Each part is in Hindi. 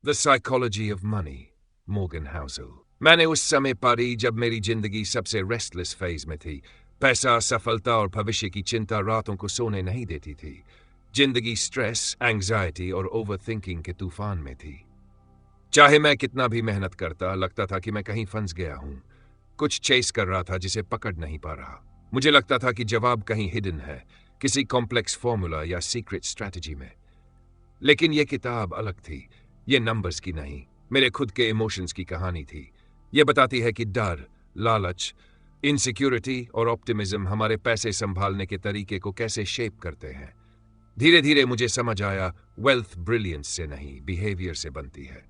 The psychology of money, Morgan Housel. मैंने उस समय पढ़ी जब मेरी जिंदगी सबसे रेस्टलेस फेज में थी। पैसा, सफलता और भविष्य की चिंता रातों को सोने नहीं देती थी। जिंदगी स्ट्रेस, एंग्जाइटी और ओवरथिंकिंग के तूफान में थी। चाहे मैं कितना भी मेहनत करता, लगता था कि मैं कहीं फंस गया हूं। कुछ चेस कर रहा था जिसे पकड़ नहीं पा रहा। मुझे लगता था कि जवाब कहीं हिडन है, किसी कॉम्प्लेक्स फॉर्मूला या सीक्रेट स्ट्रैटेजी में। लेकिन यह किताब अलग थी। ये नंबर्स की नहीं, मेरे खुद के इमोशंस की कहानी थी। यह बताती है कि डर, लालच, इनसिक्योरिटी और ऑप्टिमिज्म हमारे पैसे संभालने के तरीके को कैसे शेप करते हैं। धीरे धीरे मुझे समझ आया, वेल्थ ब्रिलियंस से नहीं, बिहेवियर से बनती है।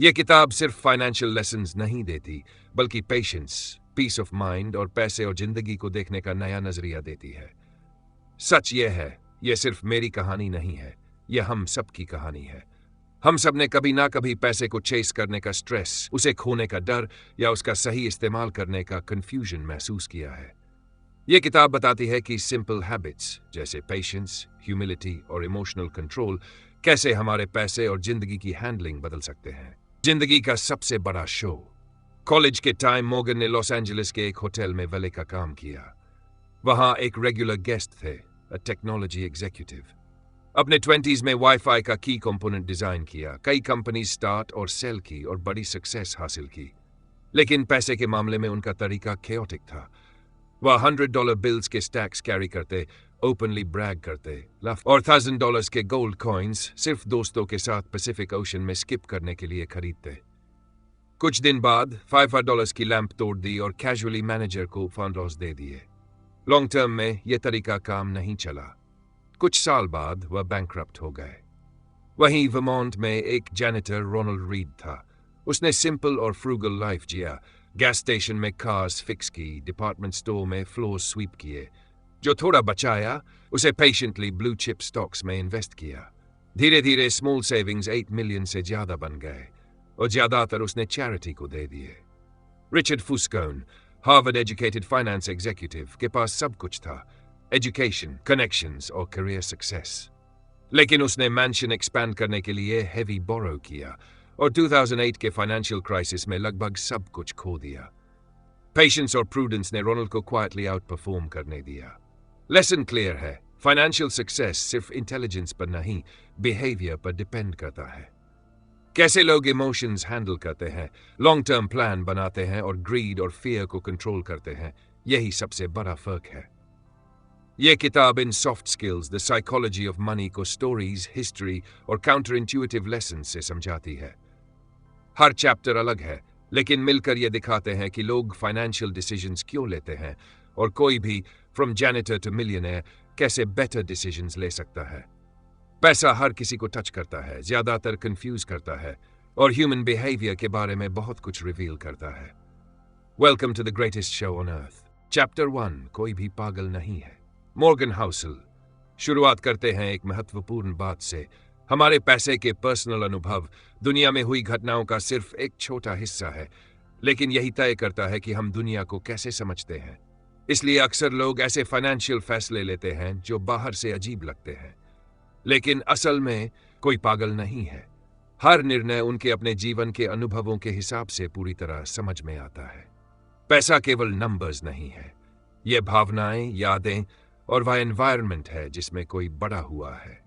यह किताब सिर्फ फाइनेंशियल लेसन्स नहीं देती, बल्कि पेशेंस, पीस ऑफ माइंड और पैसे और जिंदगी को देखने का नया नजरिया देती है। सच यह है, यह सिर्फ मेरी कहानी नहीं है, यह हम सबकी कहानी है। हम सब ने कभी ना कभी पैसे को चेस करने का स्ट्रेस, उसे खोने का डर या उसका सही इस्तेमाल करने का कंफ्यूजन महसूस किया है। यह किताब बताती है कि सिंपल हैबिट्स जैसे पेशेंस, ह्यूमिलिटी और इमोशनल कंट्रोल कैसे हमारे पैसे और जिंदगी की हैंडलिंग बदल सकते हैं। जिंदगी का सबसे बड़ा शो। कॉलेज के टाइम मॉर्गन ने लॉस एंजलिस के एक होटल में वले का काम किया। वहां एक रेगुलर गेस्ट थे, अ टेक्नोलॉजी एग्जीक्यूटिव। अपने 20s में वाईफाई का की कंपोनेंट डिजाइन किया, कई कंपनी स्टार्ट और सेल की और बड़ी सक्सेस हासिल की। लेकिन पैसे के मामले में उनका तरीका केओटिक था। वह $100 बिल्स के स्टैक्स कैरी करते, ओपनली ब्रैग करते, और $1000 के गोल्ड कॉइन्स सिर्फ दोस्तों के साथ पैसिफिक ओशन में स्किप करने के लिए खरीदते। कुछ दिन बाद $500 की लैंप तोड़ दी और कैजुअली मैनेजर को फंड लॉस दे दिए। लॉन्ग टर्म में यह तरीका काम नहीं चला। कुछ साल बाद वह बैंकरप्ट हो गए। वहीं वर्मोंट में एक जैनिटर रोनाल्ड रीड था। उसने सिंपल और फ्रूगल लाइफ जिया। गैस स्टेशन में कार्स फिक्स की, डिपार्टमेंट स्टोर में फ्लोर स्वीप किए। जो थोड़ा बचाया उसे पेशेंटली ब्लू चिप स्टॉक्स में इन्वेस्ट किया। धीरे धीरे स्मॉल सेविंग्स 8 मिलियन से ज्यादा बन गए और ज्यादातर उसने चैरिटी को दे दिए। रिचर्ड फुस्कोन, हार्वर्ड एजुकेटेड फाइनेंस एग्जीक्यूटिव, के पास सब कुछ था, एजुकेशन, कनेक्शंस और करियर सक्सेस। लेकिन उसने मैंशन एक्सपैंड करने के लिए हेवी बोरो किया और 2008 के फाइनेंशियल क्राइसिस में लगभग सब कुछ खो दिया। पेशेंस और प्रूडेंस ने रोनाल्ड को क्वाइटली आउट परफॉर्म करने दिया। लेसन क्लियर है, फाइनेंशियल सक्सेस सिर्फ इंटेलिजेंस पर नहीं, बिहेवियर पर डिपेंड करता है। कैसे लोग इमोशंस हैंडल करते हैं, लॉन्ग टर्म प्लान बनाते हैं और ग्रीड और फियर को कंट्रोल करते हैं, यही सबसे बड़ा फर्क है। यह किताब इन soft skills, the psychology of money को स्टोरीज, हिस्ट्री और काउंटर इंट्यूटिव लेसन से समझाती है। हर चैप्टर अलग है, लेकिन मिलकर यह दिखाते हैं कि लोग फाइनेंशियल डिसीजंस क्यों लेते हैं और कोई भी, फ्रॉम जैनिटर टू मिलियनेयर, कैसे बेटर डिसीजंस ले सकता है। पैसा हर किसी को टच करता है, ज्यादातर कंफ्यूज करता है और ह्यूमन बिहेवियर के बारे में बहुत कुछ रिवील करता है। Welcome to the greatest show on earth. Chapter 1, कोई भी पागल नहीं है। Morgan Housel. शुरुआत करते हैं एक महत्वपूर्ण बात से। हमारे पैसे के पर्सनल अनुभव दुनिया में हुई घटनाओं का सिर्फ एक छोटा हिस्सा है, लेकिन यही तय करता है कि हम दुनिया को कैसे समझते हैं। इसलिए अक्सर लोग ऐसे फाइनेंशियल फैसले लेते हैं जो बाहर से अजीब लगते हैं, लेकिन असल में कोई पागल नहीं है। हर निर्णय उनके अपने जीवन के अनुभवों के हिसाब से पूरी तरह समझ में आता है। पैसा केवल नंबर्स नहीं है, यह भावनाएं, यादें और वह एनवायरनमेंट है जिसमें कोई बड़ा हुआ है।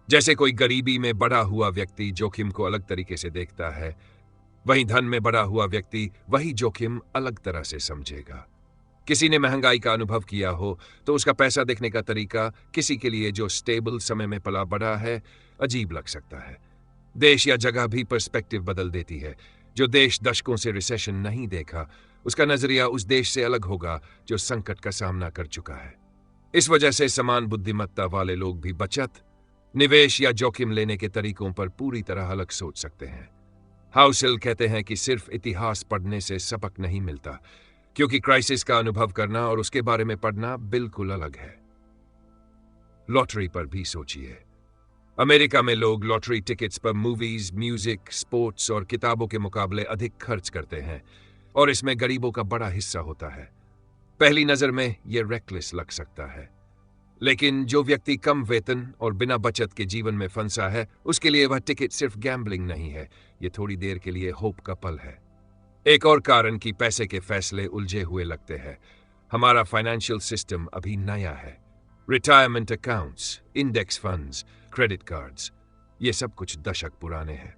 जैसे कोई गरीबी में बड़ा हुआ व्यक्ति जोखिम को अलग तरीके से देखता है, वहीं धन में बड़ा हुआ व्यक्ति वही जोखिम अलग तरह से समझेगा। किसी ने महंगाई का अनुभव किया हो तो उसका पैसा देखने का तरीका किसी के लिए जो स्टेबल समय में पला बड़ा है अजीब लग सकता है। देश या जगह भी पर्सपेक्टिव बदल देती है। जो देश दशकों से रिसेशन नहीं देखा, उसका नजरिया उस देश से अलग होगा जो संकट का सामना कर चुका है। इस वजह से समान बुद्धिमत्ता वाले लोग भी बचत, निवेश या जोखिम लेने के तरीकों पर पूरी तरह अलग सोच सकते हैं। हाउसल कहते हैं कि सिर्फ इतिहास पढ़ने से सबक नहीं मिलता, क्योंकि क्राइसिस का अनुभव करना और उसके बारे में पढ़ना बिल्कुल अलग है। लॉटरी पर भी सोचिए। अमेरिका में लोग लॉटरी टिकट्स पर मूवीज, म्यूजिक, स्पोर्ट्स और किताबों के मुकाबले अधिक खर्च करते हैं और इसमें गरीबों का बड़ा हिस्सा होता है। पहली नजर में यह रेकलेस लग सकता है, लेकिन जो व्यक्ति कम वेतन और बिना बचत के जीवन में फंसा है, उसके लिए वह टिकट सिर्फ गैम्बलिंग नहीं है, ये थोड़ी देर के लिए होप का पल है। एक और कारण कि पैसे के फैसले उलझे हुए लगते हैं, हमारा फाइनेंशियल सिस्टम अभी नया है। Retirement accounts, index funds, credit cards, ये सब कुछ दशक पुराने हैं।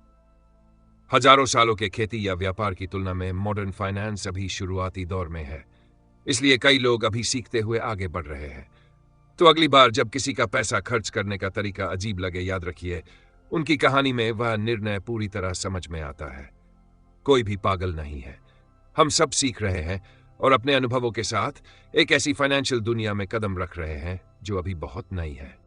हजारों सालों के खेती या व्यापार की तुलना में मॉडर्न फाइनेंस अभी शुरुआती दौर में है, इसलिए कई लोग अभी सीखते हुए आगे बढ़ रहे हैं। तो अगली बार जब किसी का पैसा खर्च करने का तरीका अजीब लगे, याद रखिए उनकी कहानी में वह निर्णय पूरी तरह समझ में आता है। कोई भी पागल नहीं है, हम सब सीख रहे हैं और अपने अनुभवों के साथ एक ऐसी फाइनेंशियल दुनिया में कदम रख रहे हैं जो अभी बहुत नई है।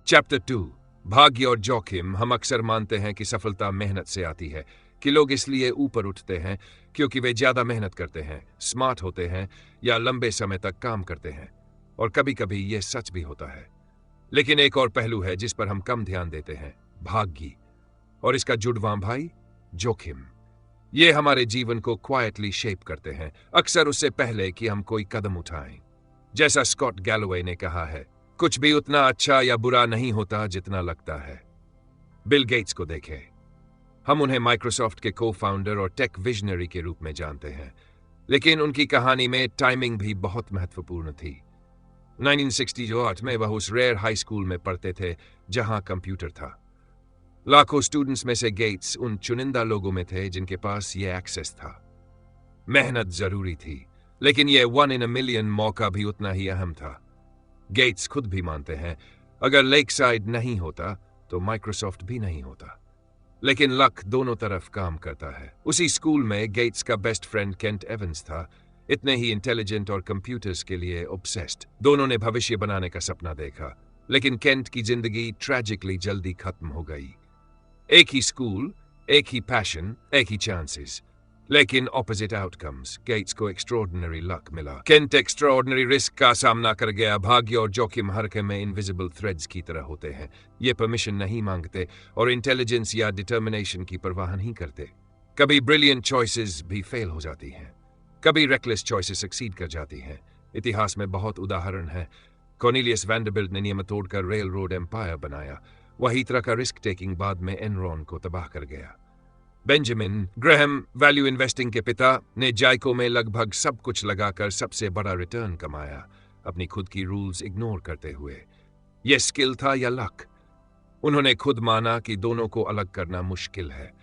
चैप्टर 2, भाग्य और जोखिम। हम अक्सर मानते हैं कि सफलता मेहनत से आती है, कि लोग इसलिए ऊपर उठते हैं क्योंकि वे ज्यादा मेहनत करते हैं, स्मार्ट होते हैं या लंबे समय तक काम करते हैं, और कभी कभी यह सच भी होता है। लेकिन एक और पहलू है जिस पर हम कम ध्यान देते हैं, भाग्य, और इसका जुड़वां भाई जोखिम। ये हमारे जीवन को क्वाइटली शेप करते हैं, अक्सर उससे पहले कि हम कोई कदम उठाएं। जैसा स्कॉट गैलोवे ने कहा है, कुछ भी उतना अच्छा या बुरा नहीं होता जितना लगता है। बिल गेट्स को देखें, हम उन्हें माइक्रोसॉफ्ट के को-फाउंडर और टेक विजनरी के रूप में जानते हैं, लेकिन उनकी कहानी में टाइमिंग भी बहुत महत्वपूर्ण थी। 1968 में वह उस रेयर हाई स्कूल में पढ़ते थे जहां कंप्यूटर था। लाखों स्टूडेंट्स में से गेट्स उन चुनिंदा लोगों में थे जिनके पास यह एक्सेस था। मेहनत जरूरी थी, लेकिन यह 1 in a million मौका भी उतना ही अहम था। गेट्स खुद भी मानते हैं, अगर लेक साइड नहीं होता तो माइक्रोसॉफ्ट भी नहीं होता। लेकिन लक दोनों तरफ काम करता है। उसी स्कूल में गेट्स का बेस्ट फ्रेंड केंट एवंस था, इतने ही इंटेलिजेंट और कंप्यूटर्स के लिए ऑब्सेस्ड। दोनों ने भविष्य बनाने का सपना देखा, लेकिन केंट की जिंदगी ट्रैजिकली जल्दी खत्म हो गई। एक ही स्कूल, एक ही पैशन, एक ही चांसेस, लेकिन ऑपोजिट आउटकम्स। गेट्स को एक्स्ट्रॉर्डिनरी लक मिला, केंट एक्स्ट्रॉर्डिनरी रिस्क का सामना कर गया। भाग्य और जोखिम हरके में इनविजिबल थ्रेड्स की तरह होते हैं, ये परमिशन नहीं मांगते और इंटेलिजेंस या डिटर्मिनेशन की परवाह नहीं करते। कभी ब्रिलियंट चॉइसेस भी फेल हो जाती हैं, कभी रेकलेस चॉइसेस सक्सीड कर जाती हैं। इतिहास में बहुत उदाहरण है। कॉर्नेलियस वैंडरबिल्ट ने नियम तोड़कर रेल रोड एम्पायर बनाया, वही तरह का रिस्क टेकिंग बाद में एनरॉन को तबाह कर गया। बेंजामिन ग्राहम, वैल्यू इन्वेस्टिंग के पिता, ने जायको में लगभग सब कुछ लगाकर सबसे बड़ा रिटर्न कमाया, अपनी खुद की रूल्स इग्नोर करते हुए। यह स्किल था या लक? उन्होंने खुद माना कि दोनों को अलग करना मुश्किल है।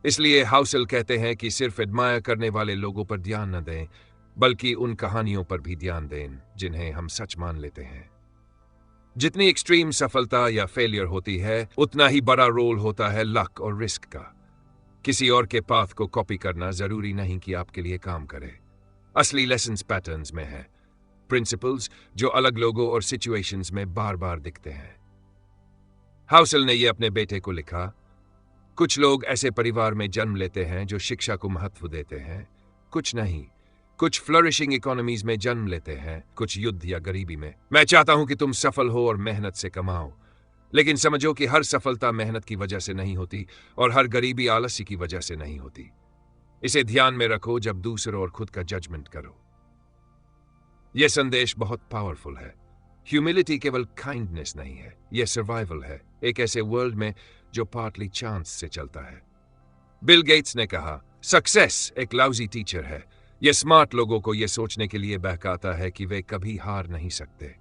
इसलिए हाउसेल कहते हैं कि सिर्फ एडमायर करने वाले लोगों पर ध्यान न दें, बल्कि उन कहानियों पर भी ध्यान दें जिन्हें हम सच मान लेते हैं। जितनी एक्सट्रीम सफलता या फेलियर होती है, उतना ही बड़ा रोल होता है लक और रिस्क का। किसी और के पाथ को कॉपी करना जरूरी नहीं कि आपके लिए काम करे। असली लेसन्स पैटर्न्स में है, प्रिंसिपल्स जो अलग लोगों और सिचुएशंस में बार बार दिखते हैं। हाउसेल ने यह अपने बेटे को लिखा, कुछ लोग ऐसे परिवार में जन्म लेते हैं जो शिक्षा को महत्व देते हैं, कुछ नहीं। कुछ फ्लरिशिंग इकोनॉमीज में जन्म लेते हैं, कुछ युद्ध या गरीबी में। मैं चाहता हूं कि तुम सफल हो और मेहनत से कमाओ, लेकिन समझो कि हर सफलता मेहनत की वजह से नहीं होती और हर गरीबी आलस्य की वजह से नहीं होती। इसे ध्यान में रखो जब दूसरों और खुद का जजमेंट करो। यह संदेश बहुत पावरफुल है। ह्यूमिलिटी केवल काइंडनेस नहीं है, यह सर्वाइवल है, एक ऐसे वर्ल्ड में जो पार्टली चांस से चलता है। बिल गेट्स ने कहा, सक्सेस एक लाउजी टीचर है। यह स्मार्ट लोगों को यह सोचने के लिए बहकाता है कि वे कभी हार नहीं सकते।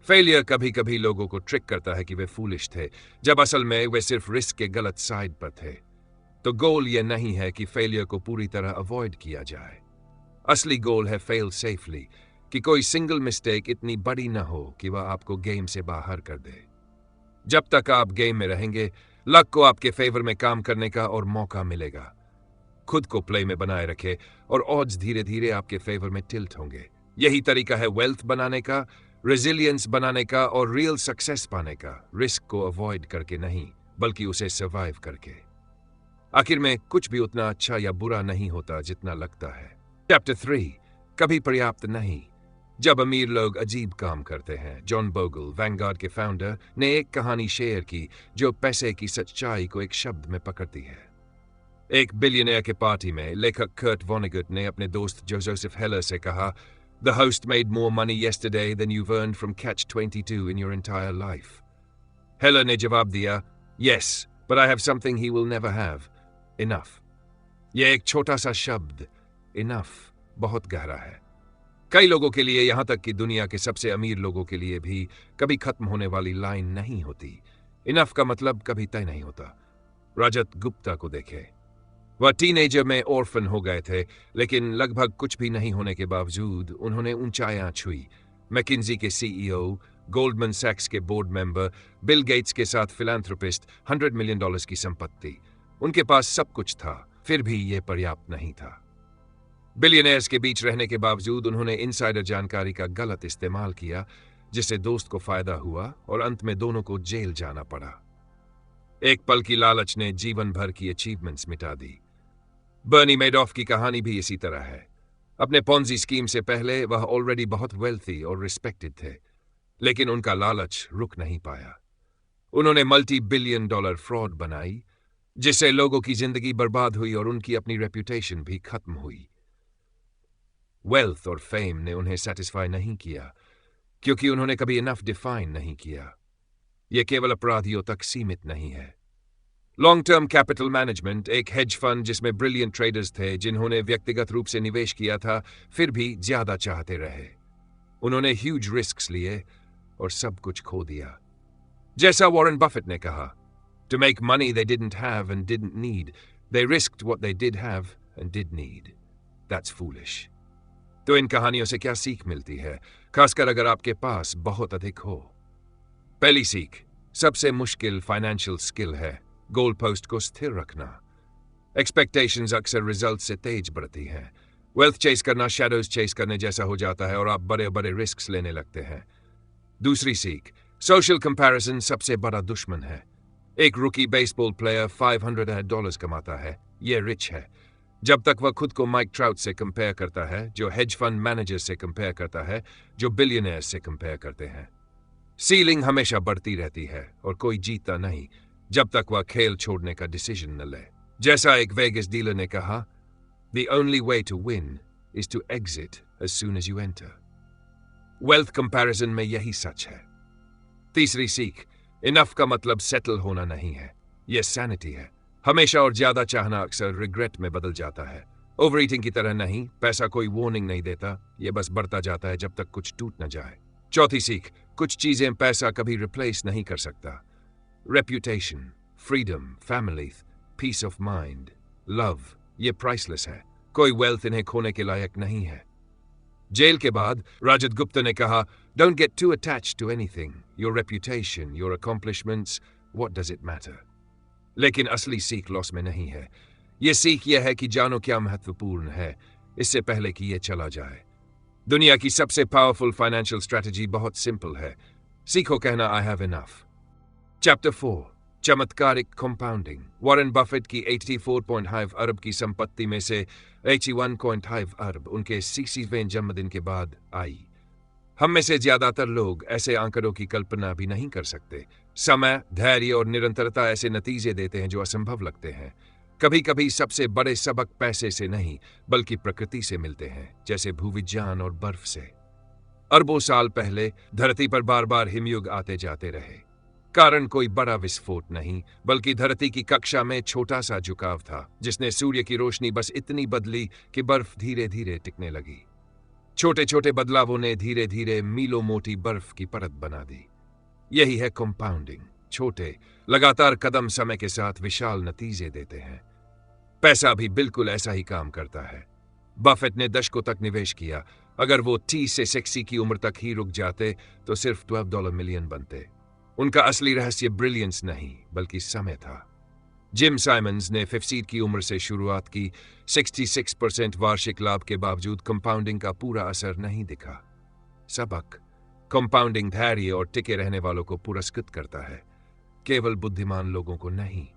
फेलियर कभी कभी लोगों को ट्रिक करता है कि वे फूलिश थे, जब असल में वे सिर्फ रिस्क के गलत साइड पर थे। तो गोल यह नहीं है कि फेलियर को पूरी तरह अवॉइड किया जाए। असली गोल है फेल सेफली, कि कोई सिंगल मिस्टेक इतनी बड़ी ना हो कि वह आपको गेम से बाहर कर दे। जब तक आप गेम में रहेंगे, लक को आपके फेवर में काम करने का और मौका मिलेगा। खुद को प्ले में बनाए रखे और ऑड्स धीरे धीरे आपके फेवर में टिल्ट होंगे। यही तरीका है वेल्थ बनाने का, रेजिलियंस बनाने का और रियल सक्सेस पाने का, रिस्क को अवॉइड करके नहीं, बल्कि उसे सर्वाइव करके। आखिर में कुछ भी उतना अच्छा या बुरा नहीं होता जितना लगता है। चैप्टर 3, कभी पर्याप्त नहीं। जब अमीर लोग अजीब काम करते हैं। जॉन बोगल, वैंगार्ड के फाउंडर, ने एक कहानी शेयर की जो पैसे की सच्चाई को एक शब्द में पकड़ती है। एक बिलियनियर के पार्टी में लेखक कर्ट वॉनेगट ने अपने दोस्त जोसेफ हेलर से कहा, The host made more money yesterday than you've earned from Catch 22 in your entire life. Hella ने जवाब दिया, Yes, but I have something he will never have. Enough. यह एक छोटा सा शब्द, enough, बहुत गहरा है। कई लोगों के लिए, यहां तक कि दुनिया के सबसे अमीर लोगों के लिए भी, कभी खत्म होने वाली लाइन नहीं होती। इनफ का मतलब कभी तय नहीं होता। रजत गुप्ता को देखे। वह टीनेजर में ऑर्फन हो गए थे, लेकिन लगभग कुछ भी नहीं होने के बावजूद उन्होंने ऊंचाइयां छुई। मैकिन्जी के सीईओ, गोल्डमैन सैक्स के बोर्ड मेंबर, बिल गेट्स के साथ फिलैंथ्रोपिस्ट, $100 मिलियन की संपत्ति। उनके पास सब कुछ था, फिर भी यह पर्याप्त नहीं था। बिलियनर्स के बीच रहने के बावजूद उन्होंने इनसाइडर जानकारी का गलत इस्तेमाल किया, जिससे दोस्त को फायदा हुआ और अंत में दोनों को जेल जाना पड़ा। एक पल की लालच ने जीवन भर की अचीवमेंट्स मिटा दी। बर्नी मैडॉफ की कहानी भी इसी तरह है। अपने पॉन्जी स्कीम से पहले वह ऑलरेडी बहुत वेल्थी और रिस्पेक्टेड थे, लेकिन उनका लालच रुक नहीं पाया। उन्होंने $multi-billion फ्रॉड बनाई, जिससे लोगों की जिंदगी बर्बाद हुई और उनकी अपनी रेप्यूटेशन भी खत्म हुई। वेल्थ और फेम ने उन्हें सेटिस्फाई नहीं किया, क्योंकि उन्होंने कभी इनफ डिफाइन नहीं किया। यह केवल अपराधियों तक सीमित नहीं है। लॉन्ग टर्म कैपिटल मैनेजमेंट एक हेज फंड जिसमें ब्रिलियंट ट्रेडर्स थे जिन्होंने व्यक्तिगत रूप से निवेश किया था, फिर भी ज्यादा चाहते रहे। उन्होंने ह्यूज रिस्क्स लिए और सब कुछ खो दिया। जैसा वॉरेन बफेट ने कहा, To make money they didn't have and didn't need, they risked what they did have and did need. That's foolish. तो इन कहानियों से क्या सीख मिलती है, खासकर अगर आपके पास बहुत अधिक हो? पहली सीख, सबसे मुश्किल फाइनेंशियल स्किल है गोल पोस्ट को स्थिर रखना। एक्सपेक्टेशंस अक्सर रिजल्ट से तेज बढ़ती हैं। वेल्थ चेस करना शैडोज चेस करने जैसा हो जाता है और आप बड़े बड़े रिस्क लेने लगते हैं। दूसरी सीख, सोशल कंपैरिजन सबसे बड़ा दुश्मन है। एक रुकी बेसबॉल प्लेयर $500 कमाता है, ये रिच है। जब तक वह खुद को माइक ट्राउट से कंपेयर करता है, जो हेज फंड मैनेजर से कंपेयर करता है, जो बिलियनर्स से कंपेयर करते हैं। सीलिंग हमेशा बढ़ती रहती है और कोई जीतता नहीं जब तक वह खेल छोड़ने का डिसीजन न ले। जैसा एक वेगस डीलर ने कहा, The only way to win is to exit as soon as you enter. Wealth comparison में यही सच है। तीसरी सीख, इनफ का मतलब सेटल होना नहीं है, यह सैनिटी है। हमेशा और ज्यादा चाहना अक्सर रिग्रेट में बदल जाता है। ओवर ईटिंग की तरह नहीं, पैसा कोई वार्निंग नहीं देता, यह बस बढ़ता जाता है जब तक कुछ टूट न जाए। चौथी सीख, कुछ चीजें पैसा कभी रिप्लेस नहीं कर सकता। Reputation, freedom, family, peace of mind, love, ये प्राइसलेस है। कोई वेल्थ इन्हें खोने के लायक नहीं है। जेल के बाद रजत गुप्ता ने कहा, Don't get too attached to anything. Your reputation, your accomplishments, what does it matter? लेकिन असली सीख लॉस में नहीं है। यह सीख यह है कि जानो क्या महत्वपूर्ण है, इससे पहले कि यह चला जाए। दुनिया की सबसे पावरफुल फाइनेंशियल स्ट्रेटजी बहुत सिंपल है। सीखो कहना I have enough. चैप्टर 4, चमत्कारिक कंपाउंडिंग। वॉरेन बफेट की 84.5 अरब की संपत्ति में से 81.5 अरब उनके 60वें जन्मदिन के बाद आई। हम में से ज्यादातर लोग ऐसे आंकड़ों की कल्पना भी नहीं कर सकते। समय, धैर्य और निरंतरता ऐसे नतीजे देते हैं जो असंभव लगते हैं। कभी कभी सबसे बड़े सबक पैसे से नहीं, बल्कि प्रकृति से मिलते हैं, जैसे भूविज्ञान और बर्फ से। अरबों साल पहले धरती पर बार बार हिमयुग आते जाते रहे। कारण कोई बड़ा विस्फोट नहीं, बल्कि धरती की कक्षा में छोटा सा झुकाव था, जिसने सूर्य की रोशनी बस इतनी बदली कि बर्फ धीरे धीरे टिकने लगी। छोटे छोटे बदलावों ने धीरे धीरे मीलों मोटी बर्फ की परत बना दी। यही है कंपाउंडिंग। छोटे लगातार कदम समय के साथ विशाल नतीजे देते हैं। पैसा भी बिल्कुल ऐसा ही काम करता है। बफेट ने दशकों तक निवेश किया। अगर वो 30 से 60 की उम्र तक ही रुक जाते तो सिर्फ $12 मिलियन बनते। उनका असली रहस्य ब्रिलियंस नहीं, बल्कि समय था। जिम साइमंस ने 50 की उम्र से शुरुआत की। 66% वार्षिक लाभ के बावजूद कंपाउंडिंग का पूरा असर नहीं दिखा। सबक, कंपाउंडिंग धैर्य और टिके रहने वालों को पुरस्कृत करता है, केवल बुद्धिमान लोगों को नहीं।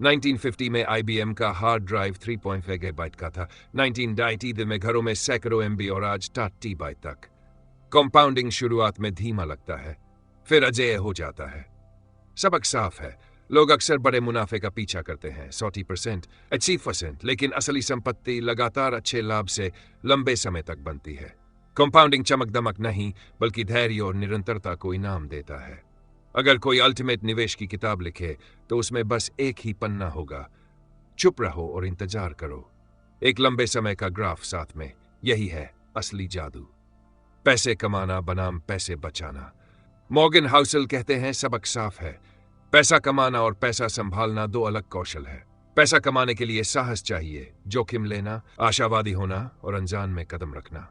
1950 में IBM का हार्ड ड्राइव 3.5 GB का था। 1990 में घरों में सैकड़ों MB और आज TB तक। कंपाउंडिंग शुरुआत में धीमा लगता है, फिर अजेय हो जाता है। सबक साफ है, लोग अक्सर बड़े मुनाफे का पीछा करते हैं, 40%, 80%, लेकिन असली संपत्ति लगातार अच्छे लाभ से लंबे समय तक बनती है। कंपाउंडिंग चमक दमक नहीं, बल्कि धैर्य और निरंतरता को इनाम देता है। अगर कोई अल्टीमेट निवेश की किताब लिखे तो उसमें बस एक ही पन्ना होगा, चुप रहो और इंतजार करो। एक लंबे समय का ग्राफ साथ में। यही है असली जादू। पैसे कमाना बनाम पैसे बचाना। मॉर्गन हाउसल कहते हैं सबक साफ है। पैसा कमाना और पैसा संभालना दो अलग कौशल है। पैसा कमाने के लिए साहस चाहिए, जोखिम लेना, आशावादी होना और अनजान में कदम रखना।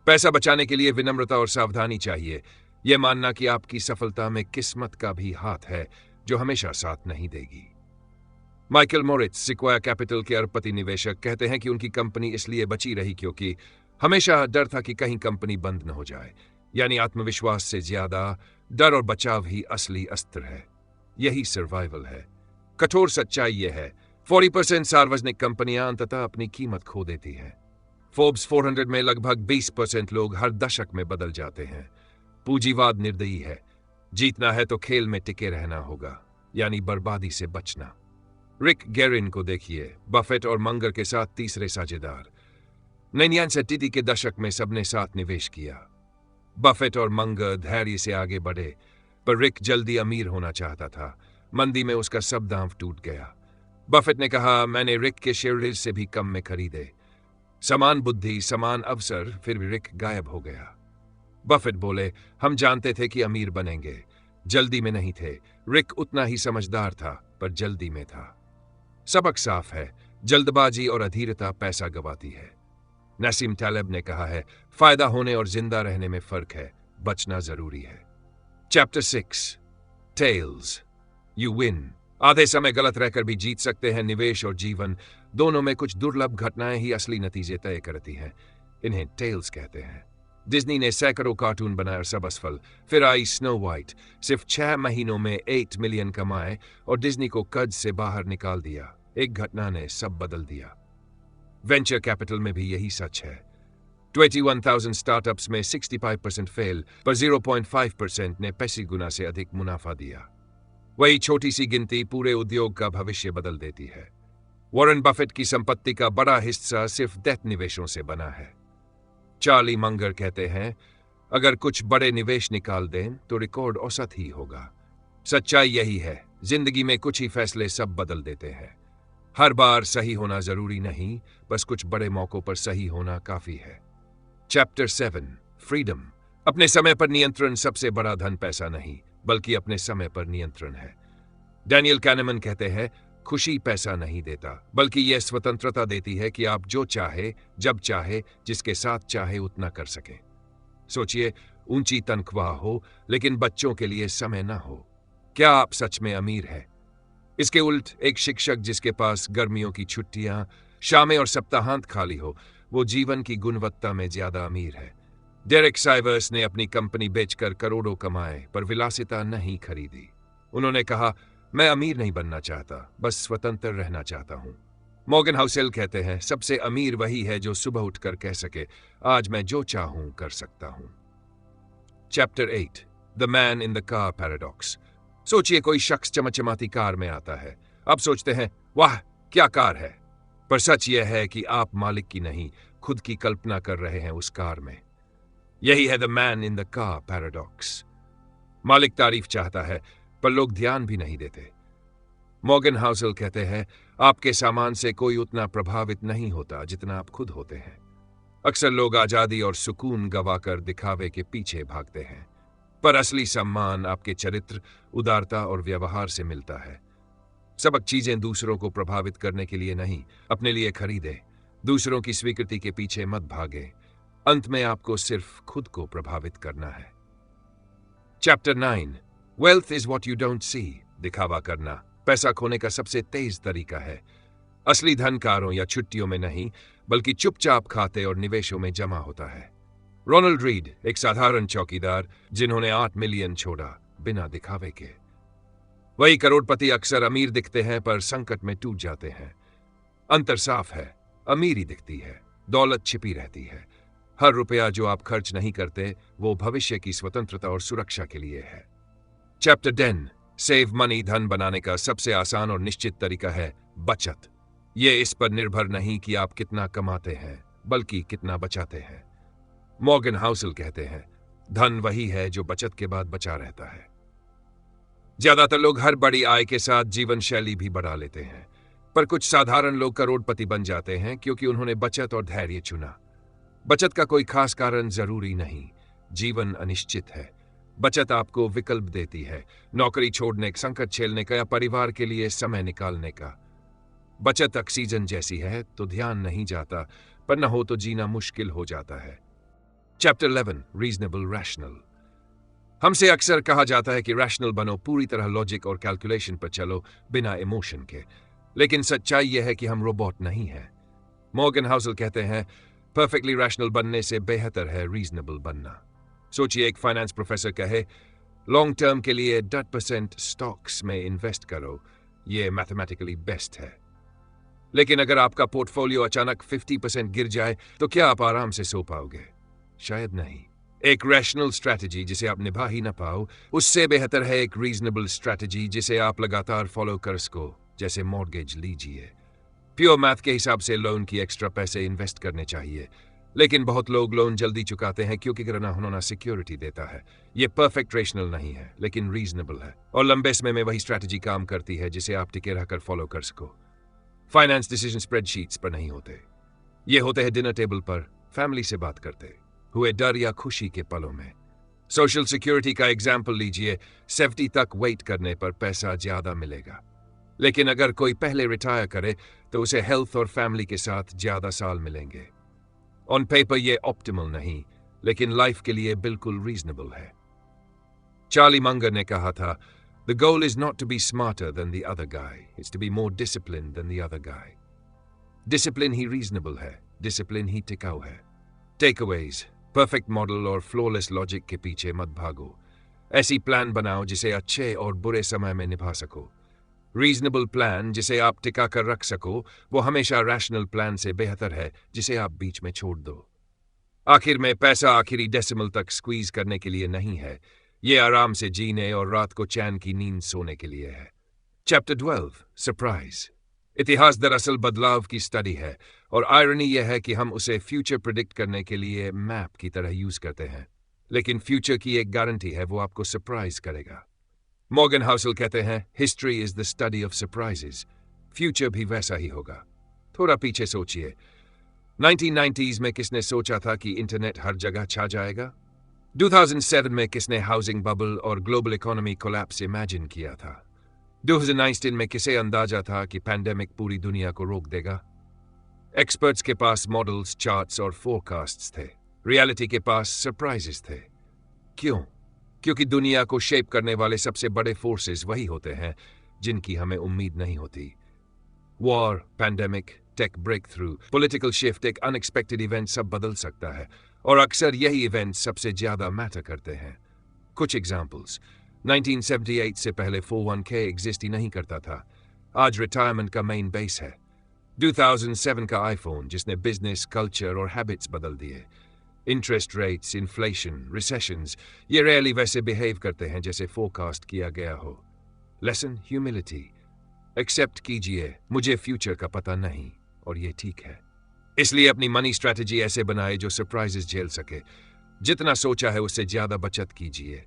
पैसा बचाने के लिए विनम्रता और सावधानी चाहिए, यह मानना कि आपकी सफलता में किस्मत का भी हाथ है जो हमेशा साथ नहीं देगी। माइकल मोरिट्ज, सिक्वायर कैपिटल के अरबपति निवेशक, कहते हैं कि उनकी कंपनी इसलिए बची रही क्योंकि हमेशा डर था कि कहीं कंपनी बंद न हो जाए। यानी आत्मविश्वास से ज्यादा डर और बचाव ही असली अस्त्र है। यही सर्वाइवल है। कठोर सच्चाई यह है, 40% सार्वजनिक कंपनियां अंततः अपनी कीमत खो देती हैं। फोर्ब्स 400 में लगभग 20% लोग हर दशक में बदल जाते हैं। पूंजीवाद निर्दयी है। जीतना है तो खेल में टिके रहना होगा, यानी बर्बादी से बचना। रिक गेरिन को देखिए, बफेट और मंगर के साथ तीसरे साझेदार। 1970 के दशक में सबने साथ निवेश किया। बफेट और मंगर धैर्य से आगे बढ़े, पर रिक जल्दी अमीर होना चाहता था। मंदी में उसका सब दांव टूट गया। बफेट ने कहा, मैंने रिक के शेयर से भी कम में खरीदे। समान बुद्धि, समान अवसर, फिर भी रिक गायब हो गया। बफेट बोले, हम जानते थे कि अमीर बनेंगे, जल्दी में नहीं थे। रिक उतना ही समझदार था, पर जल्दी में था। सबक साफ है, जल्दबाजी और अधीरता पैसा गवाती है। नसीम तालिब ने कहा है, फायदा होने और जिंदा रहने में फर्क है, बचना जरूरी है। Chapter 6 tails. You win. आधे समय गलत रहकर भी जीत सकते हैं। निवेश और जीवन दोनों में कुछ दुर्लभ घटनाएं ही असली नतीजे तय करती हैं। इन्हें टेल्स कहते हैं। डिज्नी ने सैकड़ों कार्टून बनाए और सब असफल। फिर आई स्नो वाइट, सिर्फ 6 महीनों में 8 मिलियन कमाए और डिज्नी को कर्ज से बाहर निकाल दिया। एक घटना ने सब बदल दिया। वेंचर कैपिटल में भी यही सच है। 21,000 स्टार्टअप्स में 65% फेल, पर 0.5% ने 35 गुना से अधिक मुनाफा दिया। वही छोटी सी गिनती पूरे उद्योग का भविष्य बदल देती है। वॉरेन बफेट की संपत्ति का बड़ा हिस्सा सिर्फ डेथ निवेशों से बना है। चार्ली मंगर कहते हैं, अगर कुछ बड़े निवेश निकाल दें तो रिकॉर्ड औसत ही होगा। सच्चाई यही है, जिंदगी में कुछ ही फैसले सब बदल देते हैं। हर बार सही होना जरूरी नहीं, बस कुछ बड़े मौकों पर सही होना काफी है। Chapter 7 freedom. अपने समय पर नियंत्रण। सबसे बड़ा धन पैसा नहीं, बल्कि अपने समय पर नियंत्रण है। डैनियल कैनेमन कहते हैं, खुशी पैसा नहीं देता, बल्कि यह स्वतंत्रता देती है कि आप जो चाहे, जब चाहे, जिसके साथ चाहे उतना कर सकें। सोचिए, ऊंची तनख्वाह हो लेकिन बच्चों के लिए समय ना हो। क्या आप सच में अमीर हैं? इसके उल्ट एक शिक्षक जिसके पास गर्मियों की छुट्टियां, शामें और सप्ताहांत खाली हो, वो जीवन की गुणवत्ता में ज्यादा अमीर है। डेरेक साइवर्स ने अपनी कंपनी बेचकर करोड़ों कमाए, पर विलासिता नहीं खरीदी। उन्होंने कहा, मैं अमीर नहीं बनना चाहता, बस स्वतंत्र रहना चाहता हूं। मॉर्गन हाउसेल कहते हैं, सबसे अमीर वही है जो सुबह उठकर कह सके, आज मैं जो चाहूं कर सकता हूं। Chapter 8 the man in the car paradox. सोचिए, कोई शख्स चमचमाती कार में आता है। अब सोचते हैं, वाह क्या कार है, पर सच यह है कि आप मालिक की नहीं, खुद की कल्पना कर रहे हैं उस कार में। यही है the man in the car paradox. मालिक तारीफ चाहता है, पर लोग ध्यान भी नहीं देते। मॉर्गन हाउसेल कहते हैं, आपके सामान से कोई उतना प्रभावित नहीं होता जितना आप खुद होते हैं। अक्सर लोग आजादी और सुकून गवाकर दिखावे के पीछे भागते हैं, पर असली सम्मान आपके चरित्र, उदारता और व्यवहार से मिलता है। सबक चीजें दूसरों को प्रभावित करने के लिए नहीं, अपने लिए खरीदें। दूसरों की स्वीकृति के पीछे मत भागें। अंत में आपको सिर्फ खुद को प्रभावित करना है। Chapter 9 wealth is what you don't see. दिखावा करना पैसा खोने का सबसे तेज तरीका है। असली धन कारों या छुट्टियों में नहीं, बल्कि चुपचाप खाते और निवेशों में जमा होता है। रोनाल्ड रीड, एक साधारण चौकीदार जिन्होंने 8 मिलियन छोड़ा बिना दिखावे के। वही करोड़पति अक्सर अमीर दिखते हैं पर संकट में टूट जाते हैं। अंतर साफ है, अमीरी दिखती है, दौलत छिपी रहती है। हर रुपया जो आप खर्च नहीं करते, वो भविष्य की स्वतंत्रता और सुरक्षा के लिए है। Chapter 10 save money. धन बनाने का सबसे आसान और निश्चित तरीका है बचत। ये इस पर निर्भर नहीं कि आप कितना कमाते हैं, बल्कि कितना बचाते हैं। मॉर्गन हाउसल कहते हैं, धन वही है जो बचत के बाद बचा रहता है। ज्यादातर लोग हर बड़ी आय के साथ जीवन शैली भी बढ़ा लेते हैं, पर कुछ साधारण लोग करोड़पति बन जाते हैं क्योंकि उन्होंने बचत और धैर्य चुना। बचत का कोई खास कारण जरूरी नहीं, जीवन अनिश्चित है। बचत आपको विकल्प देती है, नौकरी छोड़ने, संकट झेलने का या परिवार के लिए समय निकालने का। बचत ऑक्सीजन जैसी है, तो ध्यान नहीं जाता, पर न हो तो जीना मुश्किल हो जाता है। Chapter 11 reasonable rational. हमसे अक्सर कहा जाता है कि रैशनल बनो, पूरी तरह लॉजिक और कैलकुलेशन पर चलो, बिना इमोशन के। लेकिन सच्चाई यह है कि हम रोबोट नहीं हैं। मॉर्गन हाउसल कहते हैं, परफेक्टली रैशनल बनने से बेहतर है रीजनेबल बनना। सोचिए, एक फाइनेंस प्रोफेसर कहे, लॉन्ग टर्म के लिए 10% स्टॉक्स में इन्वेस्ट करो, ये मैथमेटिकली बेस्ट है। लेकिन अगर आपका पोर्टफोलियो अचानक 50% गिर जाए तो क्या आप आराम से सो पाओगे? शायद नहीं। एक रैशनल स्ट्रैटेजी जिसे आप निभा ही ना पाओ, उससे बेहतर है एक रीजनेबल स्ट्रैटेजी जिसे आप लगातार फॉलो कर सको। जैसे मॉर्गेज लीजिए, प्योर मैथ के हिसाब से लोन की एक्स्ट्रा पैसे इन्वेस्ट करने चाहिए, लेकिन बहुत लोग लोन जल्दी चुकाते हैं क्योंकि करना होना सिक्योरिटी देता है। ये परफेक्ट रेशनल नहीं है, लेकिन रीजनेबल है, और लंबे समय में वही स्ट्रैटेजी काम करती है जिसे आप टिके रहकर फॉलो कर सको। फाइनेंस डिसीजन स्प्रेडशीट्स पर नहीं होते, ये होते हैं डिनर टेबल पर, फैमिली से बात करते हुए, डर या खुशी के पलों में। सोशल सिक्योरिटी का एग्जाम्पल लीजिए, 70 तक वेट करने पर पैसा ज्यादा मिलेगा, लेकिन अगर कोई पहले रिटायर करे तो उसे हेल्थ और फैमिली के साथ ज्यादा साल मिलेंगे। ऑन पेपर ये ऑप्टिमल नहीं, लेकिन लाइफ के लिए बिल्कुल रीजनेबल है। चार्ली मंगर ने कहा था, The goal is not to be smarter than the other guy, it's to be more disciplined than the other guy. Discipline he reasonable है, discipline ही टिकाऊ है। Takeaways, perfect model और flawless logic के पीछे मत भागो। ऐसी प्लान बनाओ जिसे अच्छे और बुरे समय में निभा सको। रीजनेबल प्लान जिसे आप टिका कर रख सको, वो हमेशा रैशनल प्लान से बेहतर है जिसे आप बीच में छोड़ दो। आखिर में पैसा आखिरी डेसिमल तक स्क्वीज करने के लिए नहीं है, ये आराम से जीने और रात को चैन की नींद सोने के लिए है। Chapter 12 surprise. इतिहास दरअसल बदलाव की स्टडी है, और आयरनी यह है कि हम उसे फ्यूचर प्रिडिक्ट करने के लिए मैप की तरह यूज करते हैं, लेकिन फ्यूचर की एक गारंटी है, वो आपको सरप्राइज करेगा। मॉर्गन हाउसल कहते हैं, history is the study of surprises. Future भी वैसा ही होगा। थोड़ा पीछे सोचिए, 1990s में किसने सोचा था कि इंटरनेट हर जगह छा जाएगा? 2007 में किसने हाउसिंग बबल और ग्लोबल इकोनॉमी कोलैप्स इमेजिन किया था? 2019 में किसे अंदाजा था कि पैंडेमिक पूरी दुनिया को रोक देगा? एक्सपर्ट्स के पास मॉडल्स, चार्ट्स और फोरकास्ट्स थे, रियलिटी के पास सरप्राइजेस थे। क्यों? क्योंकि दुनिया को शेप करने वाले सबसे बड़े फोर्सेस वही होते हैं जिनकी हमें उम्मीद नहीं होती। War, pandemic, tech breakthrough, political shift, एक अनएक्सपेक्टेड इवेंट सब बदल सकता है, और अक्सर यही इवेंट सबसे ज्यादा मैटर करते हैं। कुछ एग्जाम्पल्स, 1978 से पहले 401k एग्जिस्ट ही नहीं करता था, आज रिटायरमेंट का मेन बेस है। 2007 का आईफोन जिसने बिजनेस, कल्चर और हैबिट्स बदल दिए। इंटरेस्ट रेट्स, इन्फ्लेशन, रिसेशंस, ये रेयरली वैसे बिहेव करते हैं जैसे फोरकास्ट किया गया हो। Lesson, humility. एक्सेप्ट कीजिए, मुझे फ्यूचर का पता नहीं, और ये ठीक है। इसलिए अपनी मनी स्ट्रैटेजी ऐसे बनाए जो सरप्राइजेस झेल सके। जितना सोचा है उससे ज्यादा बचत कीजिए।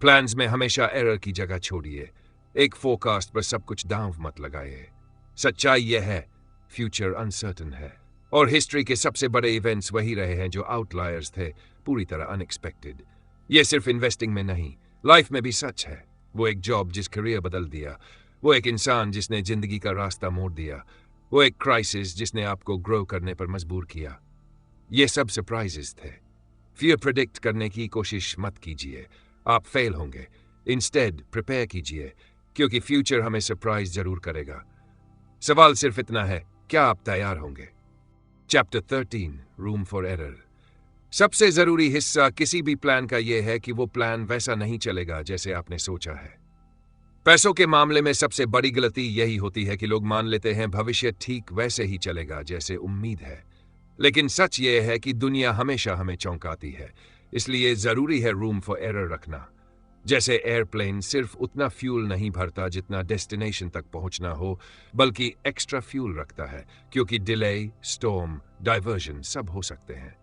प्लान्स में हमेशा एरर की जगह छोड़िए। एक फोरकास्ट पर सब कुछ दांव मत लगाइए। सच्चाई यह है, फ्यूचर अनसर्टन है, और हिस्ट्री के सबसे बड़े इवेंट्स वही रहे हैं जो आउटलायर्स थे, पूरी तरह अनएक्सपेक्टेड। ये सिर्फ इन्वेस्टिंग में नहीं, लाइफ में भी सच है। वो एक जॉब जिस करियर बदल दिया, वो एक इंसान जिसने जिंदगी का रास्ता मोड़ दिया, वो एक क्राइसिस जिसने आपको ग्रो करने पर मजबूर किया। ये सब सरप्राइजेस थे। फियर प्रेडिक्ट करने की कोशिश मत कीजिए, आप फेल होंगे। इंस्टेड प्रिपेयर कीजिए, क्योंकि फ्यूचर हमें सरप्राइज जरूर करेगा। सवाल सिर्फ इतना है, क्या आप तैयार होंगे? Chapter 13 room for error. सबसे जरूरी हिस्सा किसी भी प्लान का यह है कि वो प्लान वैसा नहीं चलेगा जैसे आपने सोचा है। पैसों के मामले में सबसे बड़ी गलती यही होती है कि लोग मान लेते हैं भविष्य ठीक वैसे ही चलेगा जैसे उम्मीद है, लेकिन सच ये है कि दुनिया हमेशा हमें चौंकाती है, इसलिए जरूरी है रूम फॉर एरर रखना। जैसे एयरप्लेन सिर्फ उतना फ्यूल नहीं भरता जितना डेस्टिनेशन तक पहुंचना हो, बल्कि एक्स्ट्रा फ्यूल रखता है, क्योंकि डिले, स्टॉर्म, डाइवर्जन सब हो सकते हैं।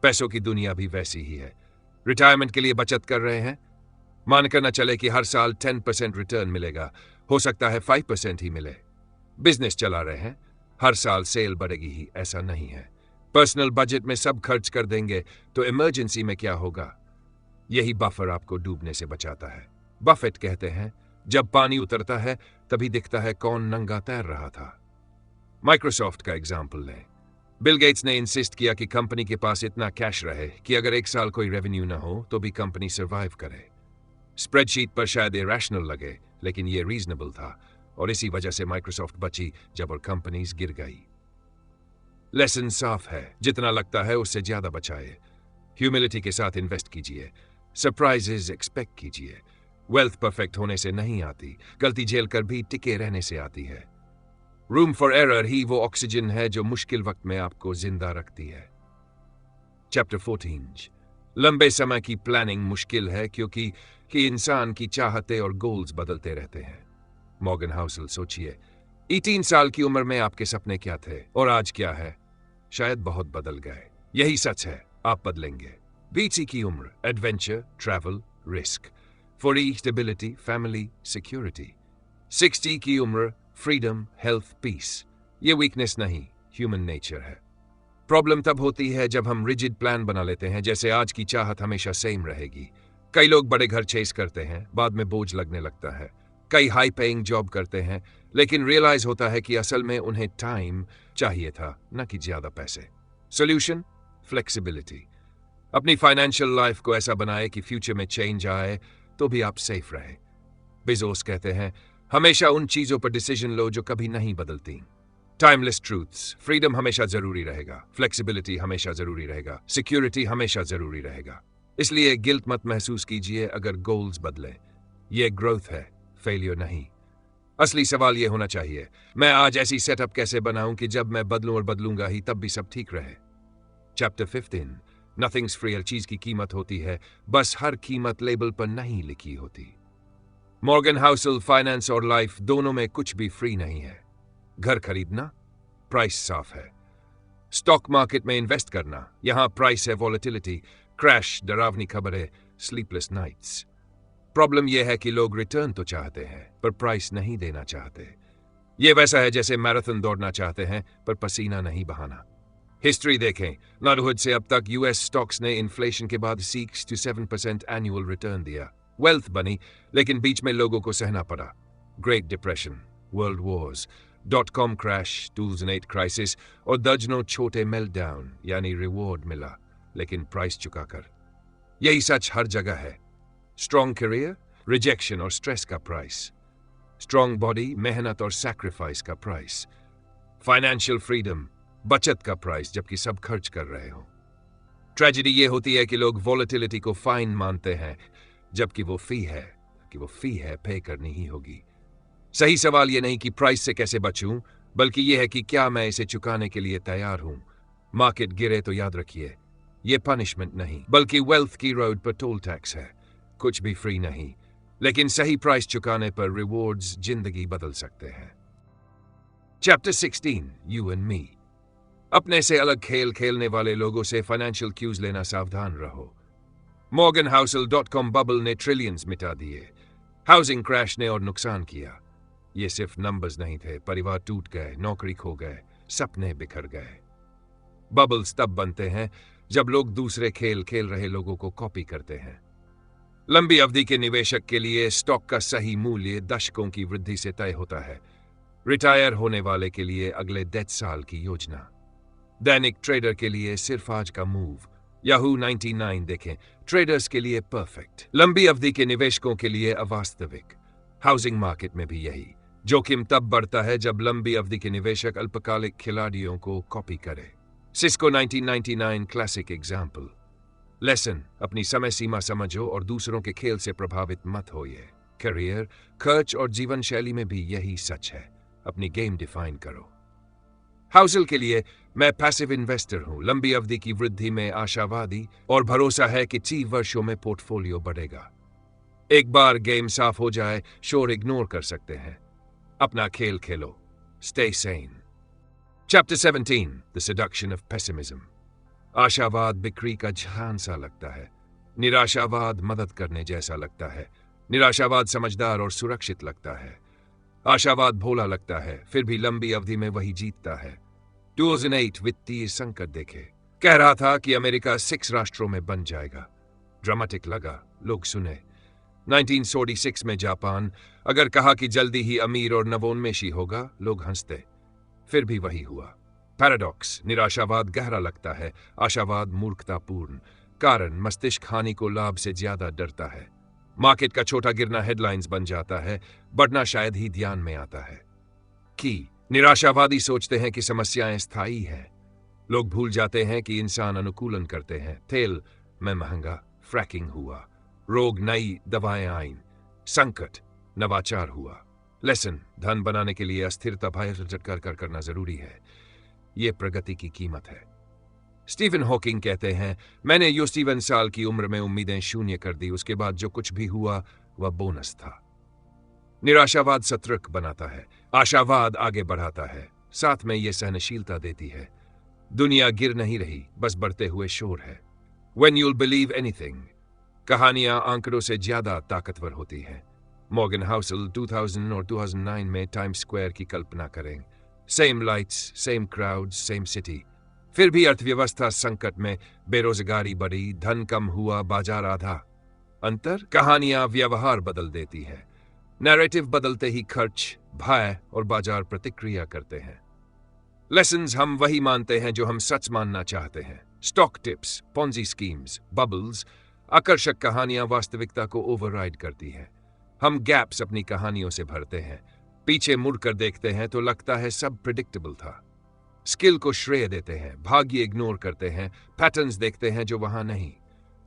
पैसों की दुनिया भी वैसी ही है। रिटायरमेंट के लिए बचत कर रहे हैं, मानकर न चले कि हर साल 10% रिटर्न मिलेगा, हो सकता है 5% ही मिले। बिजनेस चला रहे हैं, हर साल सेल बढ़ेगी ही, ऐसा नहीं है। पर्सनल बजट में सब खर्च कर देंगे तो इमरजेंसी में क्या होगा? यही बफर आपको डूबने से बचाता है। बफेट कहते हैं, जब पानी उतरता है तभी दिखता है कौन नंगा तैर रहा था। माइक्रोसॉफ्ट का एग्जाम्पल लें। बिल गेट्स ने इंसिस्ट किया कि कंपनी के पास इतना कैश रहे कि अगर एक साल कोई रेवेन्यू ना हो तो भी कंपनी सर्वाइव करे। स्प्रेडशीट पर शायद इरेशनल लगे, लेकिन ये रीजनेबल था, और इसी वजह से माइक्रोसॉफ्ट बची जब और कंपनीज गिर गई। लेसन साफ है, जितना लगता है उससे ज्यादा बचाए। ह्यूमिलिटी के साथ इन्वेस्ट कीजिए, सरप्राइजेज एक्सपेक्ट कीजिए। वेल्थ परफेक्ट होने से नहीं आती, गलती झेल कर भी टिके रहने से आती है। रूम फॉर एरर ही वो ऑक्सीजन है जो मुश्किल वक्त में आपको जिंदा रखती है। चैप्टर 14। लंबे समय की प्लानिंग मुश्किल है क्योंकि इंसान की चाहते और गोल्स बदलते रहते हैं। मॉर्गन हाउसल सोचिए, 18 साल की उम्र में आपके सपने क्या थे और आज क्या है? शायद बहुत बदल गए। यही सच है, आप बदलेंगे। 20 की उम्र, adventure, travel, risk, 40 stability, family, security. 60 की उम्र, फ्रीडम, हेल्थ, पीस। ये वीकनेस नहीं, ह्यूमन नेचर है। प्रॉब्लम तब होती है जब हम रिजिड प्लान बना लेते हैं, जैसे आज की चाहत हमेशा सेम रहेगी। कई लोग बड़े घर चेस करते हैं, बाद में बोझ लगने लगता है। कई हाई पेइंग जॉब करते हैं, लेकिन रियलाइज होता है कि असल में उन्हें टाइम चाहिए था, न कि ज्यादा पैसे। Solution, flexibility. अपनी फाइनेंशियल लाइफ को ऐसा बनाए कि फ्यूचर में चेंज आए तो भी आप सेफ रहे। बेजोस कहते हैं, हमेशा उन चीजों पर डिसीजन लो जो कभी नहीं बदलती। टाइमलेस ट्रूथ्स, फ्रीडम हमेशा जरूरी रहेगा, फ्लेक्सिबिलिटी हमेशा जरूरी रहेगा, सिक्योरिटी हमेशा जरूरी रहेगा। इसलिए गिल्ट मत महसूस कीजिए अगर गोल्स बदले। ये ग्रोथ है, फेलियर नहीं। असली सवाल ये होना चाहिए, मैं आज ऐसी सेटअप कैसे बनाऊं कि जब मैं बदलूं और बदलूंगा ही तब भी सब ठीक रहे। चैप्टर 15। Nothings free. हर चीज की कीमत होती है, बस हर कीमत लेबल पर नहीं लिखी होती। मॉर्गन हाउसल, फाइनेंस और लाइफ दोनों में कुछ भी फ्री नहीं है। घर खरीदना, प्राइस साफ है। स्टॉक मार्केट में इन्वेस्ट करना, यहां प्राइस है वॉलेटिलिटी, क्रैश, डरावनी खबरें, स्लीपलेस नाइट्स। प्रॉब्लम यह है कि लोग रिटर्न तो चाहते हैं पर प्राइस नहीं देना चाहते। यह वैसा है जैसे मैराथन दौड़ना चाहते हैं पर पसीना नहीं बहाना। हिस्ट्री देखें, नरहुड से अब तक यूएस स्टॉक्स ने इन्फ्लेशन के बाद 6 to 7% एनुअल रिटर्न दिया। वेल्थ बनी, लेकिन बीच में लोगों को सहना पड़ा। Great depression, world Wars, .com crash, 2008 crisis और दर्जनों छोटे मेल्टडाउन, यानी रिवॉर्ड मिला, लेकिन प्राइस चुकाकर। यही सच हर जगह है। स्ट्रॉन्ग करियर, रिजेक्शन और स्ट्रेस का प्राइस। स्ट्रॉन्ग बॉडी, मेहनत और सैक्रिफाइस का प्राइस। फाइनेंशियल फ्रीडम, बचत का प्राइस जबकि सब खर्च कर रहे हो। ट्रेजेडी ये होती है कि लोग वॉलेटिलिटी को फाइन मानते हैं, जबकि वो फी है, पे करनी ही होगी। सही सवाल ये नहीं कि प्राइस से कैसे बचूं, बल्कि यह है कि क्या मैं इसे चुकाने के लिए तैयार हूं। मार्केट गिरे तो याद रखिए, यह पनिशमेंट नहीं बल्कि वेल्थ की रोड पर टोल टैक्स है। कुछ भी फ्री नहीं, लेकिन सही प्राइस चुकाने पर रिवॉर्ड्स जिंदगी बदल सकते हैं। चैप्टर 16। You and me. अपने से अलग खेल खेलने वाले लोगों से फाइनेंशियल क्यूज लेना सावधान रहो। मॉर्गन हाउसल .com बबल ने ट्रिलियंस मिटा दिए, हाउसिंग क्रैश ने और नुकसान किया। ये सिर्फ नंबर्स नहीं थे, परिवार टूट गए, नौकरी खो गए, सपने बिखर गए। बबल्स तब बनते हैं जब लोग दूसरे खेल खेल रहे लोगों को कॉपी करते हैं। लंबी अवधि के निवेशक के लिए स्टॉक का सही मूल्य दशकों की वृद्धि से तय होता है। रिटायर होने वाले के लिए अगले 10 साल की योजना। दैनिक ट्रेडर के लिए सिर्फ आज का मूव। याहू 99 देखें, ट्रेडर्स के लिए परफेक्ट। लंबी अवधि के निवेशकों के लिए अवास्तविक। हाउसिंग मार्केट में भी यही। जोखिम तब बढ़ता है जब लंबी अवधि के निवेशक अल्पकालिक खिलाड़ियों को कॉपी करे। Cisco 1999 classic example. लेसन, अपनी समय सीमा समझो और दूसरों के खेल से प्रभावित मत होइए। करियर, खर्च और जीवन शैली में भी यही सच है। अपनी गेम डिफाइन करो। हाउसल के लिए मैं पैसिव इन्वेस्टर हूं। लंबी अवधि की वृद्धि में आशावादी और भरोसा है कि 3 वर्षों में पोर्टफोलियो बढ़ेगा। एक बार गेम साफ हो जाए, शोर इग्नोर कर सकते हैं। अपना खेल खेलो। Stay sane. Chapter 17. The Seduction of Pessimism. आशावाद बिक्री का झांसा सा लगता है, निराशावाद मदद करने जैसा लगता है, निराशावाद समझदार और सुरक्षित लगता है, आशावाद भोला लगता है, फिर भी लंबी अवधि में वही जीतता है। 2008 वित्तीय संकट देखे, कह रहा था कि अमेरिका 6 राष्ट्रों में बन जाएगा। ड्रामेटिक लगा, लोग सुने। 1946 में जापान, अगर कहा कि जल्दी ही अमीर और नवोन्मेषी होगा, लोग हंसते। फिर भी वही हुआ। पैराडॉक्स, निराशावाद गहरा लगता है, आशावाद मूर्खतापूर्ण। कारण मस्तिष्क हानि को लाभ से ज्यादा डरता है। मार्केट का छोटा गिरना हेडलाइंस बन जाता है, बढ़ना शायद ही ध्यान में आता है। कि निराशावादी सोचते हैं कि समस्याएं स्थायी हैं। लोग भूल जाते हैं कि इंसान अनुकूलन करते हैं। तेल में महंगा, फ्रैकिंग हुआ, रोग, नई दवाएं आईं, संकट, नवाचार हुआ। लेसन, धन बनाने के लिए अस्थिरता भय कर करना जरूरी है। यह प्रगति की कीमत है। स्टीफन हॉकिंग कहते हैं, मैंने 51 साल की उम्र में उम्मीदें शून्य कर दी, उसके बाद जो कुछ भी हुआ वह बोनस था। निराशावाद सतर्क बनाता है, आशावाद आगे बढ़ाता है, साथ में यह सहनशीलता देती है। दुनिया गिर नहीं रही, बस बढ़ते हुए शोर है। When you'll believe anything, कहानियां आंकड़ों से ज्यादा ताकतवर होती हैं। मॉर्गन हाउसल 2000 और 2009 में टाइम स्क्वायर की कल्पना करें। Same lights, same crowd, same city. फिर भी अर्थव्यवस्था संकट में, बेरोजगारी बढ़ी, धन कम हुआ, बाजार आधा। अंतर, कहानियां व्यवहार बदल देती है। नैरेटिव बदलते ही खर्च, भय और बाजार प्रतिक्रिया करते हैं। लेसन्स, हम वही मानते हैं जो हम सच मानना चाहते हैं। Stock tips, Ponzi schemes, bubbles, आकर्षक कहानियां वास्तविकता को ओवरराइड करती हैं। हम गैप्स अपनी कहानियों से भरते हैं। पीछे मुड़कर देखते हैं तो लगता है सब प्रिडिक्टेबल था। स्किल को श्रेय देते हैं, भाग्य इग्नोर करते हैं, पैटर्न्स देखते हैं जो वहां नहीं।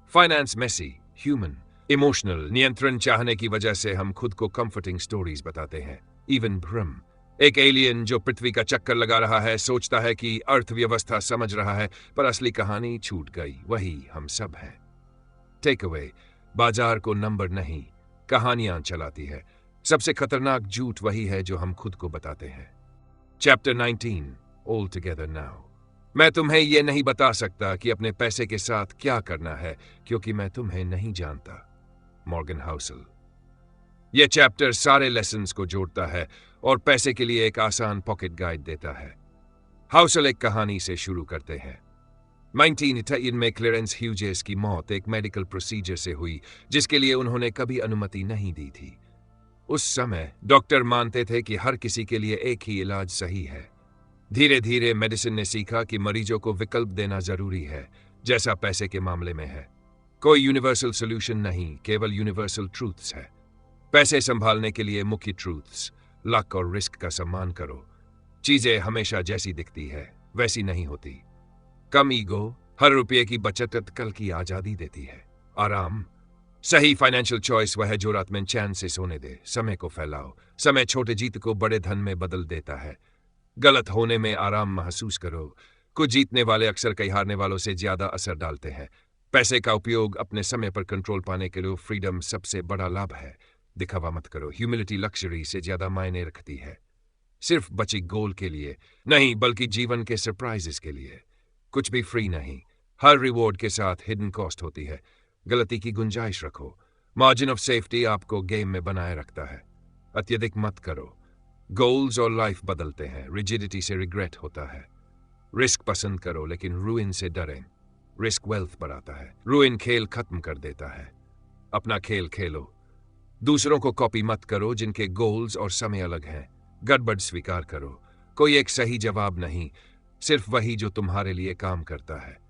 फाइनेंस मेसी, ह्यूमन, इमोशनल, नियंत्रण चाहने की वजह से हम खुद को कंफर्टिंग स्टोरीज बताते हैं। इवन भ्रम, एक एलियन जो पृथ्वी का चक्कर लगा रहा है, सोचता है कि अर्थव्यवस्था समझ रहा है, पर असली कहानी छूट गई। वही हम सब हैं। टेक अवे, बाजार को नंबर नहीं, कहानियां चलाती है। सबसे खतरनाक झूठ वही है जो हम खुद को बताते हैं। Chapter 19, all together now. मैं तुम्हें यह नहीं बता सकता कि अपने पैसे के साथ क्या करना है, क्योंकि मैं तुम्हें नहीं जानता। Morgan Housel. यह चैप्टर सारे लेसन्स को जोड़ता है और पैसे के लिए एक आसान पॉकेट गाइड देता है। हाउसल एक कहानी से शुरू करते हैं। 1988 में क्लेरेंस ह्यूजेस की मौत एक मेडिकल प्रोसीजर से हुई जिसके लिए उन्होंने कभी अनुमति नहीं दी थी। उस समय डॉक्टर मानते थे कि हर किसी के लिए एक ही इलाज सही है। धीरे धीरे मेडिसिन ने सीखा कि मरीजों को विकल्प देना जरूरी है, जैसा पैसे के मामले में है। कोई यूनिवर्सल सोल्यूशन नहीं, केवल यूनिवर्सल ट्रूथ्स है। पैसे संभालने के लिए मुख्य ट्रूथ्स, लक और रिस्क का सम्मान करो। चीजें हमेशा जैसी दिखती है वैसी नहीं होती। कम ईगो, हर रुपये की बचत कल की आजादी देती है। आराम, सही फाइनेंशियल चॉइस वह है जो रात में चैन से सोने दे। समय को फैलाओ, समय छोटे जीत को बड़े धन में बदल देता है। गलत होने में आराम महसूस करो। कुछ जीतने वाले अक्सर कई हारने वालों से ज्यादा असर डालते हैं। पैसे का उपयोग अपने समय पर कंट्रोल पाने के लिए फ्रीडम सबसे बड़ा लाभ है। दिखावा मत करो। ह्यूमिलिटी लक्जरी से ज्यादा मायने रखती है। सिर्फ बची गोल के लिए नहीं, बल्कि जीवन के सरप्राइजेस के लिए। कुछ भी फ्री नहीं, हर रिवॉर्ड के साथ हिडन कॉस्ट होती है। गलती की गुंजाइश रखो। मार्जिन ऑफ सेफ्टी आपको गेम में बनाए रखता है। अत्यधिक मत करो। गोल्स और लाइफ बदलते हैं। रिजिडिटी से रिग्रेट होता है। रिस्क पसंद करो लेकिन रूइन से डरें। रिस्क वेल्थ बढ़ाता है, रूइन खेल खत्म कर देता है। अपना खेल खेलो। दूसरों को कॉपी मत करो जिनके गोल्स और समय अलग हैं। गड़बड़ स्वीकार करो। कोई एक सही जवाब नहीं, सिर्फ वही जो तुम्हारे लिए काम करता है।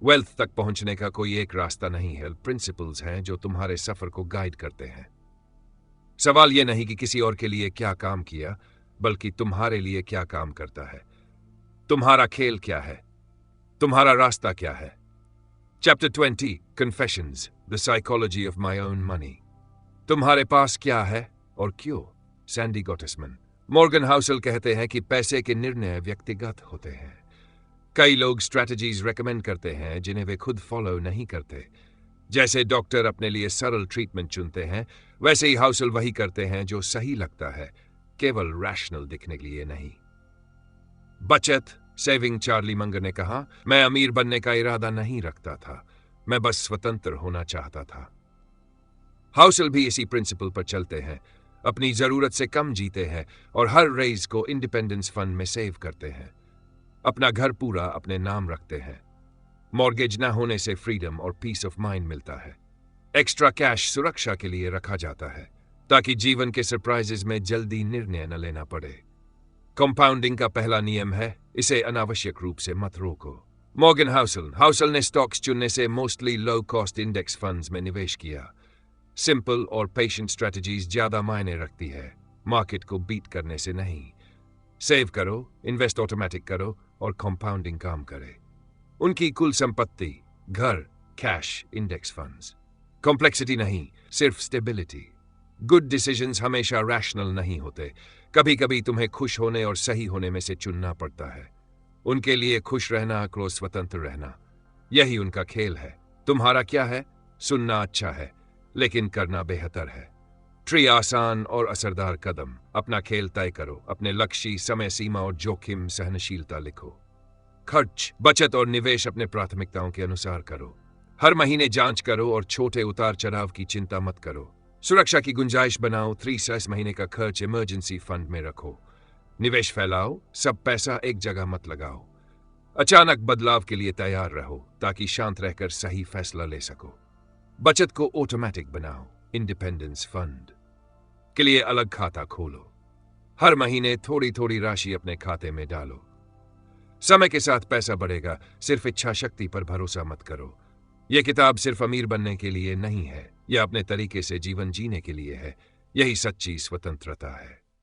वेल्थ तक पहुंचने का कोई एक रास्ता नहीं है, प्रिंसिपल्स हैं जो तुम्हारे सफर को गाइड करते हैं। सवाल यह नहीं कि किसी और के लिए क्या काम किया, बल्कि तुम्हारे लिए क्या काम करता है। तुम्हारा खेल क्या है, तुम्हारा रास्ता क्या है। Chapter 20, confessions, the psychology of my own money. तुम्हारे पास क्या है और क्यों। सैंडी गॉटसमैन। मॉर्गन हाउसल कहते हैं कि पैसे के निर्णय व्यक्तिगत होते हैं। कई लोग स्ट्रैटेजीज रेकमेंड करते हैं जिन्हें वे खुद फॉलो नहीं करते। जैसे डॉक्टर अपने लिए सरल ट्रीटमेंट चुनते हैं, वैसे ही हाउसल वही करते हैं जो सही लगता है, केवल रैशनल दिखने के लिए नहीं। बचत, सेविंग चार्ली मंगर ने कहा, मैं अमीर बनने का इरादा नहीं रखता था, मैं बस स्वतंत्र होना चाहता था। हाउसल भी इसी प्रिंसिपल पर चलते हैं, अपनी जरूरत से कम जीते हैं और हर रेज को इंडिपेंडेंस फंड में सेव करते हैं। अपना घर पूरा अपने नाम रखते हैं। मॉर्गेज ना होने से फ्रीडम और पीस ऑफ माइंड मिलता है। एक्स्ट्रा कैश सुरक्षा के लिए रखा जाता है ताकि जीवन के सरप्राइजेज में जल्दी निर्णय न लेना पड़े। कंपाउंडिंग का पहला नियम है, इसे अनावश्यक रूप से मत रोको। मॉर्गन हाउसल ने स्टॉक्स चुनने से mostly low cost index funds में निवेश किया। सिंपल और पेशेंट स्ट्रेटजीज ज्यादा मायने रखती है, मार्केट को बीट करने से नहीं। सेव करो, इन्वेस्ट ऑटोमेटिक करो और कंपाउंडिंग काम करे। उनकी कुल संपत्ति, घर, कैश, इंडेक्स फंड्स। कॉम्प्लेक्सिटी नहीं, सिर्फ स्टेबिलिटी। गुड डिसीजंस हमेशा रैशनल नहीं होते, कभी कभी तुम्हें खुश होने और सही होने में से चुनना पड़ता है। उनके लिए खुश रहना, क्रोध स्वतंत्र रहना, यही उनका खेल है। तुम्हारा क्या है? सुनना अच्छा है, लेकिन करना बेहतर है। ट्री आसान और असरदार कदम। अपना खेल तय करो, अपने लक्ष्य, समय सीमा और जोखिम सहनशीलता लिखो। खर्च, बचत और निवेश अपने प्राथमिकताओं के अनुसार करो। हर महीने जांच करो और छोटे उतार चढ़ाव की चिंता मत करो। सुरक्षा की गुंजाइश बनाओ, 3-6 महीने का खर्च इमरजेंसी फंड में रखो। निवेश फैलाओ, सब पैसा एक जगह मत लगाओ। अचानक बदलाव के लिए तैयार रहो ताकि शांत रहकर सही फैसला ले सको। बचत को ऑटोमेटिक बनाओ, इंडिपेंडेंस फंड के लिए अलग खाता खोलो। हर महीने थोड़ी थोड़ी राशि अपने खाते में डालो। समय के साथ पैसा बढ़ेगा, सिर्फ इच्छा शक्ति पर भरोसा मत करो। यह किताब सिर्फ अमीर बनने के लिए नहीं है, यह अपने तरीके से जीवन जीने के लिए है। यही सच्ची स्वतंत्रता है।